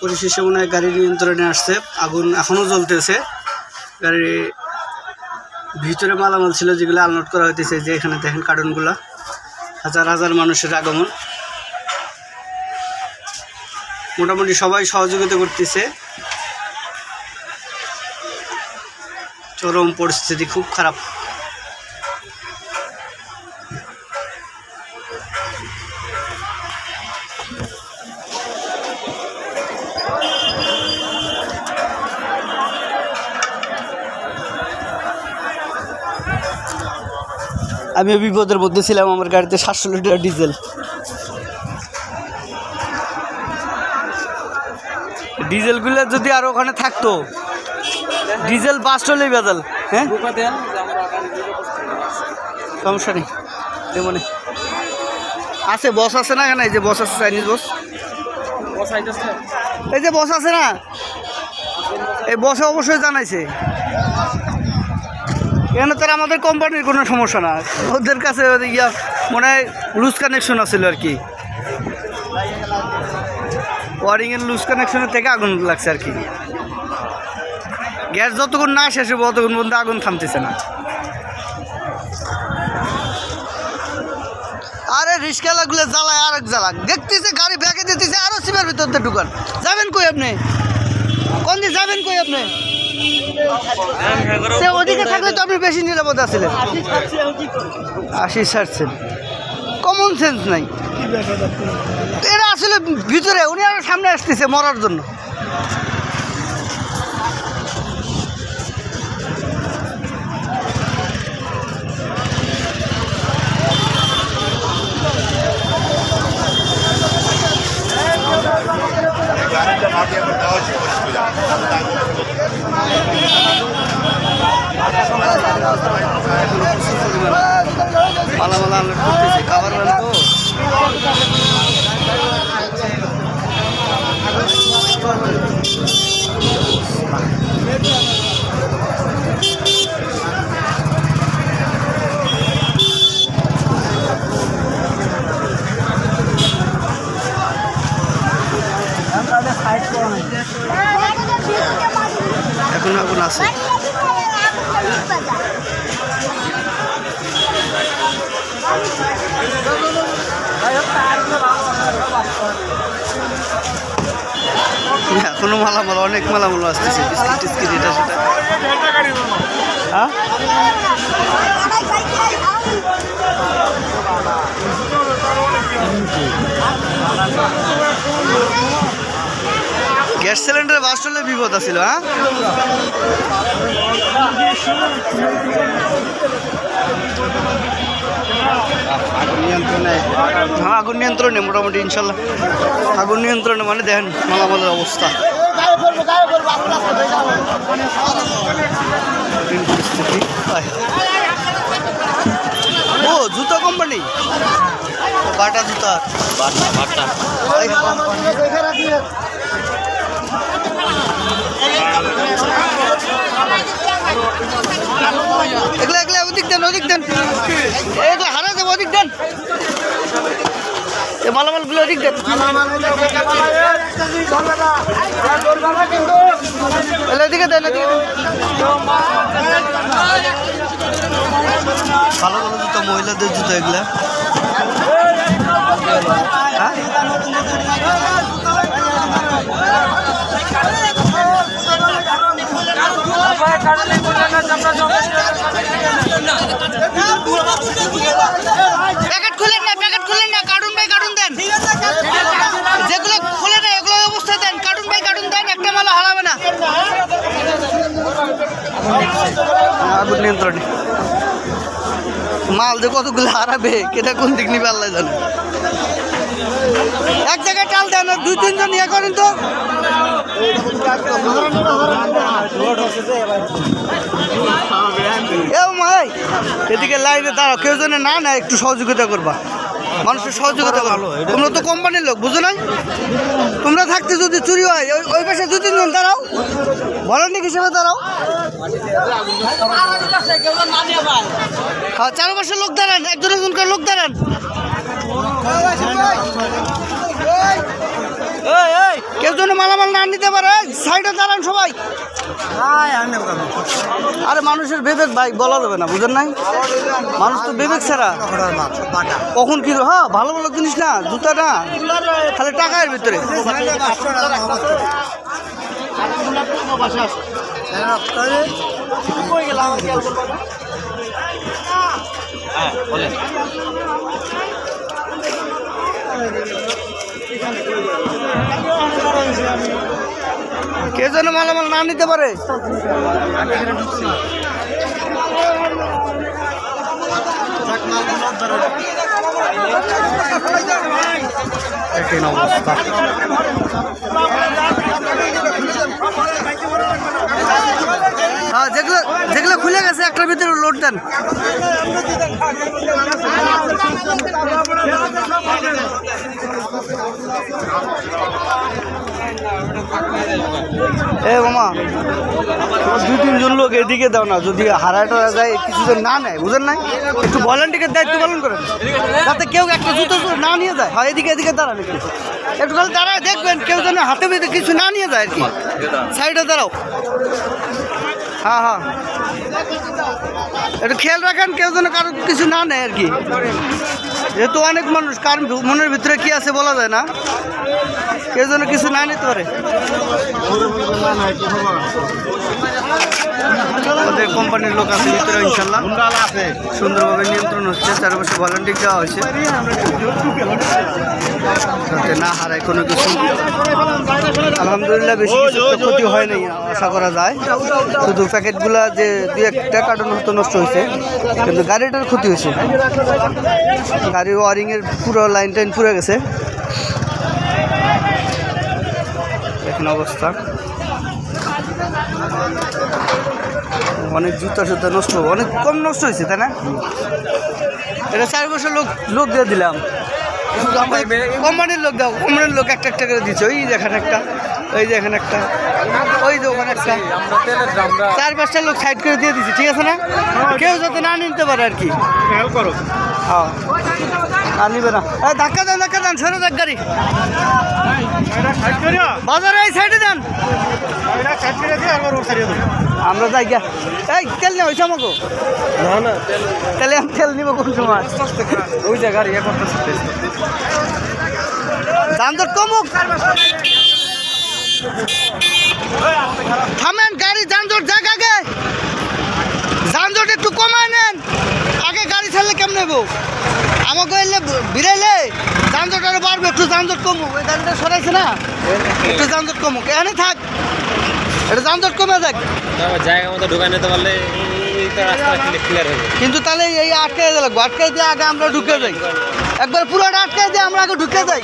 পরিশেষে মনে হয় গাড়ি নিয়ন্ত্রণে আসছে। আগুন এখনও জ্বলতেছে। গাড়ির ভিতরে মালামাল ছিল যেগুলো আনলোড করা হইতেছে। যে এখানে দেখেন কার্টুনগুলো, হাজার হাজার মানুষের আগমন। মোটামুটি সবাই সহযোগিতা করতেছে। চরম পরিস্থিতি, খুব খারাপ। আমিও বিপদের মধ্যে ছিলাম। আমার গাড়িতে 700 লিটার ডিজেল। ডিজেলগুলো যদি আরো ওখানে থাকতো, ডিজেল বাস্ট হলেই বেজাল। হ্যাঁ, সমস্যা নেই, মনে আছে। বস আছে না এখানে? এই যে বস আছে, চাইনিজ বস। এই যে বস আছে না, এই বসে অবশ্যই জানাইছে। এখানে তার আমাদের কোম্পানির কোনো সমস্যা না, ওদের কাছে ইয়া মনে হয় লুজ কানেকশন আছিল আর কি। ওয়ারিংয়ের লুজ কানেকশনের থেকে আগুন লাগছে আর কি। গ্যাস যতক্ষণ না শেষ হবে ততক্ষণ পর্যন্ত আগুন থামতেছে না। আরে রিস্কালাগুলো জ্বালায় আর এক জ্বালা দেখতেছে, গাড়ি ব্যাগে দিতেছে, আরো সিমের ভিতর দিয়ে ঢুকান। যাবেন কই আপনি? কোন দিকে যাবেন কই আপনি? ওদিকে থাকলে তো আপনি বেশি নিরাপদ আছিলেন। 80 ছাড়ছেন, কমন সেন্স নাই। এরা আসলে ভিতরে, উনি আরো সামনে আসতেছে মরার জন্য। মালামালা আনলোড করতেছে, খাবার তো এখন আগুন আছে। এখনো মালামাল, অনেক মালামাল আসতেছে, বিস্কিট টিস্কিট এটা সেটা। হ্যাঁ, গ্যাস সিলিন্ডারে বাস্ট হলে বিপদ আছিল। হ্যাঁ, হ্যাঁ আগুন নিয়ন্ত্রণে মোটামুটি ইনশাল্লাহ। আগুন নিয়ন্ত্রণে মানে দেখেন মালামালের অবস্থা। ও জুতা কোম্পানি, বাটা জুতা, এগুলা এগুলা ওদিক দেন, ওদিক দেন, এগুলো হারা দেবো, ওদিক দেন, মালামালগুলো ওদিক দেন। এদিকে দেন, এদিকে দেন। ভালো ভালো জুতো, মহিলাদের জুতো এগুলা। হ্যাঁ, প্যাকেট খুলেন না, প্যাকেট খুলেন না, কার্টুন ভাই কার্টুন দেন। যেগুলো খুলে না এগুলো অবস্থা দেন, কার্টুন ভাই কার্টুন দেন, একটা মালা হারাবে না। আগুন নিয়ন্ত্রণে মাল যে কতগুলো হারাবে, কেটা কোন দিক নিবে আল্লাহ জানে। এক জায়গায় টাল দেন, 2-3 জন ইয়ে করেন তো। এদিকে লাইনে দাঁড়াও, কেউ যেন না না একটু সহযোগিতা করবা, মানুষের সহযোগিতা করো। তোমরা তো কোম্পানির লোক, বুঝো নাই? তোমরা থাকতে যদি চুরি হয় ওই পাশে 2-3 জন দাঁড়াও, ভলান্টিয়ার হিসেবে দাঁড়াও। হ্যাঁ, চারপাশে লোক দাঁড়ান, একজন একজন করে লোক দাঁড়ান। কেউ যেন মালামাল না নিতে পারে সাইডে দাঁড়ান সবাই। আরে মানুষের বিবেক ভাই বলা যাবে না, বুঝেন নাই? মানুষ তো বিবেক ছাড়া কখন কি হ্যাঁ ভালো ভালো জিনিস না, জুতা না, খালি টাকার ভিতরে। কে যেন মালামাল না নিতে পারে। হ্যাঁ যেগুলো যেগুলো খুলে গেছে একটার ভিতরে লোড দেন। এ মামা 2-3 লোক এদিকে দাও না, যদি হারাটা যায় কিছুজন না নেয়, বুঝেন নাই? একটু ভলান্টিয়ারের দায়িত্ব পালন করেন যাতে কেউ একটা জুতো না নিয়ে যায়। হয় এদিকে এদিকে দাঁড়ান, একটু খালি দাঁড়ায় দেখবেন কেউ যেন হাতে ভিতরে কিছু না নিয়ে যায় আর কি। সাইডে দাঁড়াও। হ্যাঁ হ্যাঁ একটু খেয়াল রাখেন কেউ যেন কারো কিছু না নেয় আর কি। যেহেতু অনেক মানুষ, কার মনের ভিতরে কি আছে বলা যায় না, কেউ যেন কিছু না নিতে পারে। ওদের কোম্পানির লোক আছে ভিতরে ইনশাল্লাহ, সুন্দরভাবে নিয়ন্ত্রণ হচ্ছে, চারপাশে ভলান্টিয়ার দেওয়া হয়েছে যাতে না হারায় কোনো কিছু। আলহামদুলিল্লাহ বেশি কিছু ক্ষতি হয় নাই আশা করা যায়, শুধু প্যাকেটগুলা যে 2-1টা কার্টন হতো নষ্ট হয়েছে, কিন্তু গাড়িটার ক্ষতি হয়েছে। গাড়ির ওয়ারিংয়ের পুরো লাইন টাইন পুড়ে গেছে, এখন অবস্থা। অনেক জুতা সুতা নষ্ট, অনেক কম নষ্ট হয়েছে তাই না? এটা 4 বছর লোক দিয়ে দিলাম, কোম্পানির লোক দাও, কোম্পানির লোক একটা একটা করে দিচ্ছে। ওই দেখেন একটা, ওই দেখেন একটা, ওই যে ওখানে একটা, 4-5টা লোক সাইড করে দিয়ে দিচ্ছে, ঠিক আছে না? কেউ যাতে না নিতে পারে আর কি। হ্যাঁ আর নিবে না, ধাক্কা দেন সরে দেখ গাড়ি, বাজারে এই সাইডে দেন, আমরা যাই গা। এই তেল নেই ওই আমাকে না, তাহলে আমি তেল নিব কোন সময়? ওই যে গাড়ি করতেছে, যানজট কমুক, থামেন গাড়ি, যানজট যাক, আগে যানজট একটু কমায় নেন, আগে গাড়ি ছাড়লে কেমন নেবো? আমাকে এলে বিড়াইলে যানজট আরো বাড়বে, একটু যানজট কমুক। ওই গাড়িটা সরাইছে না, একটু যানজট কমুক, এখানে থাক, এটা যানজট কমে যাক। জায়গা মতো ঢুকাই নিতে পারলে ক্লিয়ার হবে, কিন্তু তাহলে এই আটকাই লাগবো, আটকাই দিয়ে আগে আমরা ঢুকে যাই, একবার পুরোটা আটকাই দিয়ে আমরা আগে ঢুকে যাই।